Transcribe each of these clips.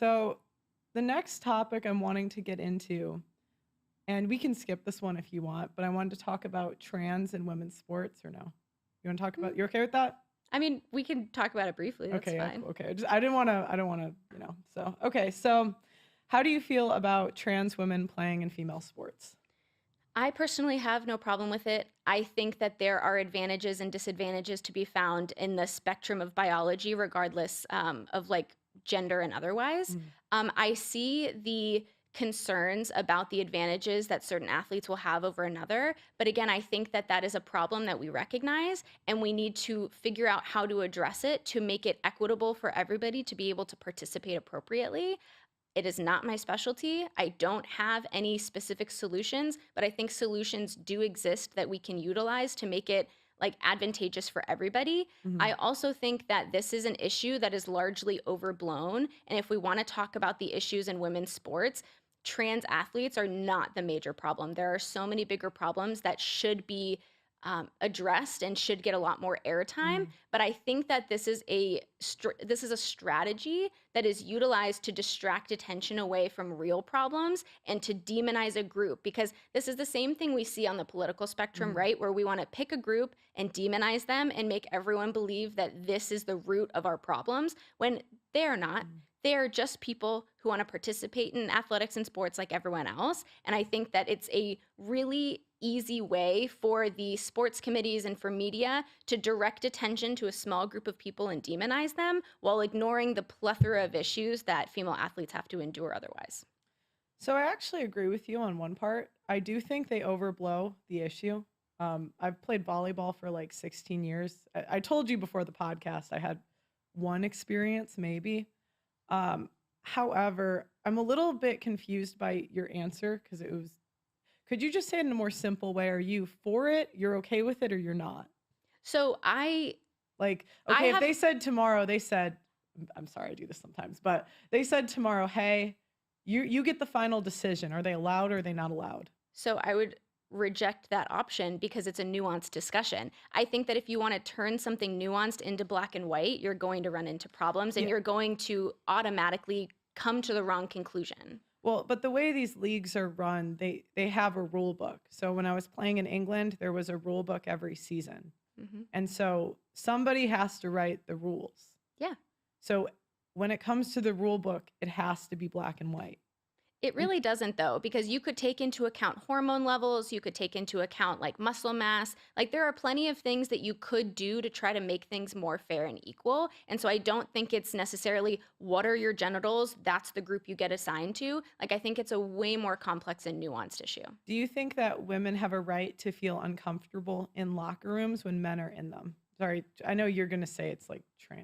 So the next topic I'm wanting to get into, and we can skip this one if you want, but I wanted to talk about trans and women's sports, or no? You want to talk about, you okay with that? I mean, we can talk about it briefly. That's Okay, fine. cool, okay. I don't want to, so, okay. So how do you feel about trans women playing in female sports? I personally have no problem with it. I think that there are advantages and disadvantages to be found in the spectrum of biology, regardless of like gender and otherwise. Mm. I see the concerns about the advantages that certain athletes will have over another. But again, I think that that is a problem that we recognize, and we need to figure out how to address it to make it equitable for everybody to be able to participate appropriately. It is not my specialty. I don't have any specific solutions, but I think solutions do exist that we can utilize to make it like advantageous for everybody. Mhm. I also think that this is an issue that is largely overblown. And if we want to talk about the issues in women's sports, trans athletes are not the major problem. There are so many bigger problems that should be addressed and should get a lot more airtime. But I think that this is a strategy that is utilized to distract attention away from real problems and to demonize a group, because this is the same thing we see on the political spectrum, right? Where we want to pick a group and demonize them and make everyone believe that this is the root of our problems when they are not. They are just people who want to participate in athletics and sports like everyone else. And I think that it's a really easy way for the sports committees and for media to direct attention to a small group of people and demonize them while ignoring the plethora of issues that female athletes have to endure otherwise. So I actually agree with you on one part. I do think they overblow the issue. I've played volleyball for like 16 years. I told you before the podcast I had one experience, maybe. However, I'm a little bit confused by your answer because it was, could you just say it in a more simple way? Are you for it? You're okay with it, or you're not? So Like, I okay, if have they said tomorrow, they said, I'm sorry, I do this sometimes, but they said tomorrow, hey, you get the final decision. Are they allowed or are they not allowed? So I would reject that option because it's a nuanced discussion. I think that if you want to turn something nuanced into black and white, you're going to run into problems and Yeah. you're going to automatically come to the wrong conclusion. Well, but the way these leagues are run, they have a rule book. So when I was playing in England, there was a rule book every season. Mm-hmm. And so somebody has to write the rules. Yeah. So when it comes to the rule book, it has to be black and white. It really doesn't, though, because you could take into account hormone levels, you could take into account like muscle mass. Like there are plenty of things that you could do to try to make things more fair and equal. And so I don't think it's necessarily what are your genitals, that's the group you get assigned to. Like I think it's a way more complex and nuanced issue. Do you think that women have a right to feel uncomfortable in locker rooms when men are in them? Sorry, I know you're going to say it's like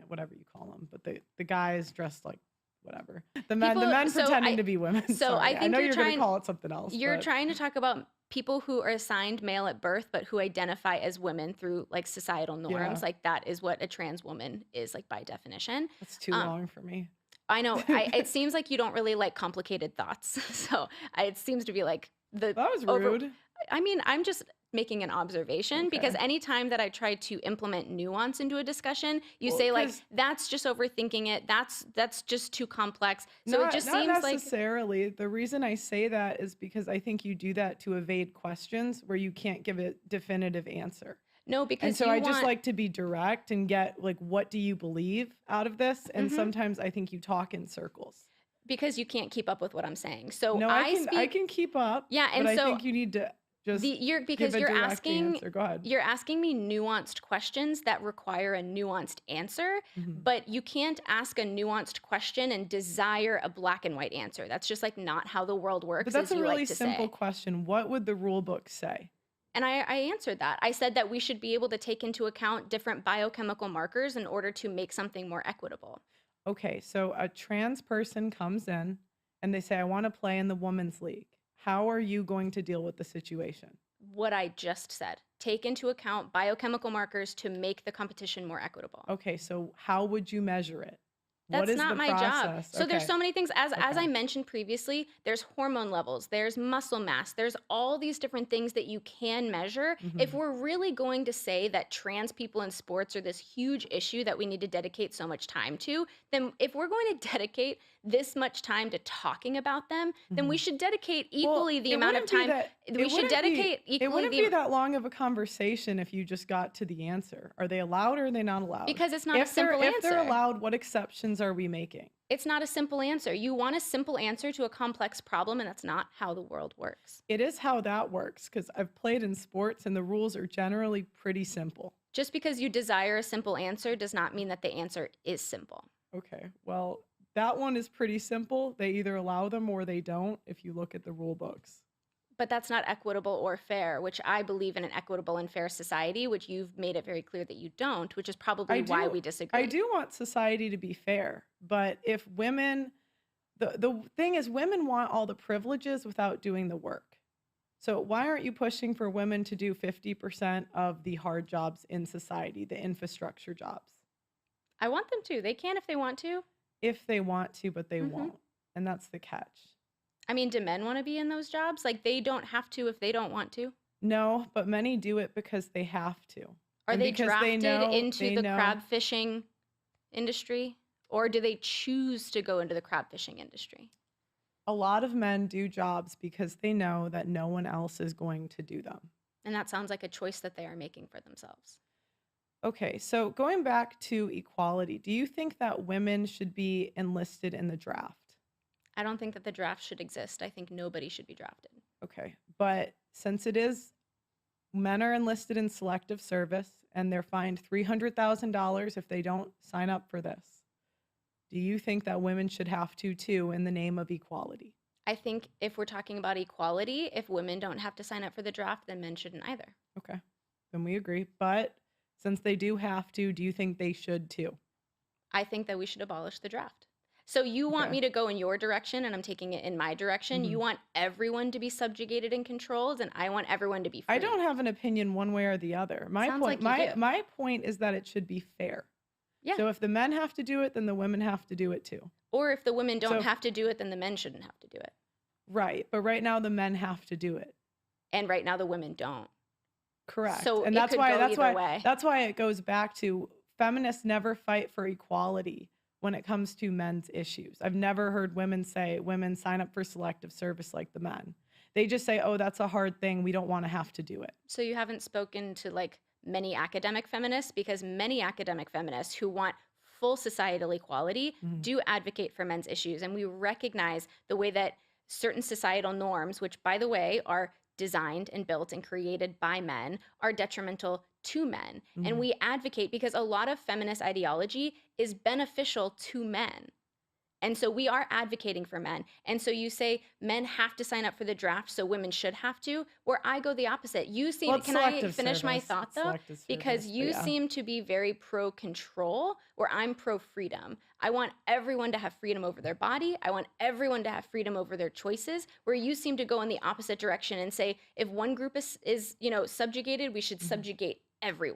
whatever you call them, but the guys dressed like whatever. The men pretending to be women. So Sorry. I think I know you're going to trying, call it something else. You're trying to talk about people who are assigned male at birth, but who identify as women through like societal norms. Like that is what a trans woman is, like by definition. That's too long for me. I know. It seems like you don't really like complicated thoughts. So it seems to be like that was rude. I mean, I'm just making an observation because anytime that I try to implement nuance into a discussion, you say like, that's just overthinking it. That's just too complex. So it just seems like... Not necessarily. The reason I say that is because I think you do that to evade questions where you can't give a definitive answer. No, because and so I just like to be direct and get like, what do you believe out of this? And sometimes I think you talk in circles. Because you can't keep up with what I'm saying. So no, I can keep up. Yeah, and but so I think you need to just you're asking me nuanced questions that require a nuanced answer, but you can't ask a nuanced question and desire a black and white answer. That's just like not how the world works. But that's a really simple question. What would the rule book say? And I answered that. I said that we should be able to take into account different biochemical markers in order to make something more equitable. Okay, so a trans person comes in and they say, I want to play in the women's league. How are you going to deal with the situation? What I just said. Take into account biochemical markers to make the competition more equitable. Okay, so how would you measure it? What That's is not the my job. process? So there's Okay. so many things as I Okay. mentioned previously, there's hormone levels, there's muscle mass, there's all these different things that you can measure. If Mhm. we're really going to say that trans people in sports are this huge issue that we need to dedicate so much time to, then if we're going to dedicate this much time to talking about them, then we Mhm. should dedicate Well, equally the it amount of wouldn't be time that we should dedicate it equally wouldn't the be that long of a conversation if you just got to the answer. Are they allowed or are they not allowed? because it's not a simple If they're answer. allowed, what exceptions are we making? It's not a simple answer. You want a simple answer to a complex problem, and that's not how the world works. It is how that works because I've played in sports and the rules are generally pretty simple. Just because you desire a simple answer does not mean that the answer is simple. Okay, well, that one is pretty simple. They either allow them or they don't if you look at the rule books. But that's not equitable or fair, which I believe in an equitable and fair society, which you've made it very clear that you don't, which is probably I why do we I disagree. do want society to be fair, but if women the thing is women want all the privileges without doing the work. So why aren't you pushing for women to do 50% of the hard jobs in society, the infrastructure jobs? I want them to. They can if they want to. If they want to, but they hmm won't. And that's the catch. I mean, do men want to be in those jobs? Like, they don't have to if they don't want to. No, but many do it because they have to. Are And they because drafted into they the know crab fishing industry? Or do they choose to go into the crab fishing industry? a lot of men do jobs because they know that no one else is going to do them. And that sounds like a choice that they are making for themselves. Okay, so going back to equality, do you think that women should be enlisted in the draft? I don't think that the draft should exist. I think nobody should be drafted. Okay, but since it is men are enlisted in selective service and they're fined $300,000 if they don't sign up for this, do you think that women should have to too in the name of equality? I think if we're talking about equality, if women don't have to sign up for the draft, then men shouldn't either. Okay, then we agree. But since they do have to, do you think they should too? I think that we should abolish the draft. So you want Okay. me to go in your direction and I'm taking it in my direction. hmm You want everyone to be subjugated and controlled, and I want everyone to be I free. don't have an opinion one way or the other. Sounds like you do. My point is that it should be fair. Yeah. So if the men have to do it, then the women have to do it too. Or if the women don't So have to do it, then the men shouldn't have to do it. right, but right now the men have to do it. And right now the women don't. Correct. So And it could go either way. that's why it goes back to feminists never fight for equality when it comes to men's issues. I've never heard women say women sign up for selective service like the men. They just say, "Oh, that's a hard thing. We don't want to have to do it." So you haven't spoken to like many academic feminists, because many academic feminists who want full societal equality Mhm. do advocate for men's issues. And we recognize the way that certain societal norms, which by the way are designed and built and created by men, are detrimental to men. And Mhm. we advocate because a lot of feminist ideology is beneficial to men. And so we are advocating for men. And so you say men have to sign up for the draft, so women should have to, where I go the opposite. You Well, seem, it's can I selective finish my service. thought It's though? selective Because service, but you yeah. seem to be very pro control, where I'm pro freedom. I want everyone to have freedom over their body. I want everyone to have freedom over their choices, where you seem to go in the opposite direction and say if one group is subjugated, we should Mhm. subjugate everyone.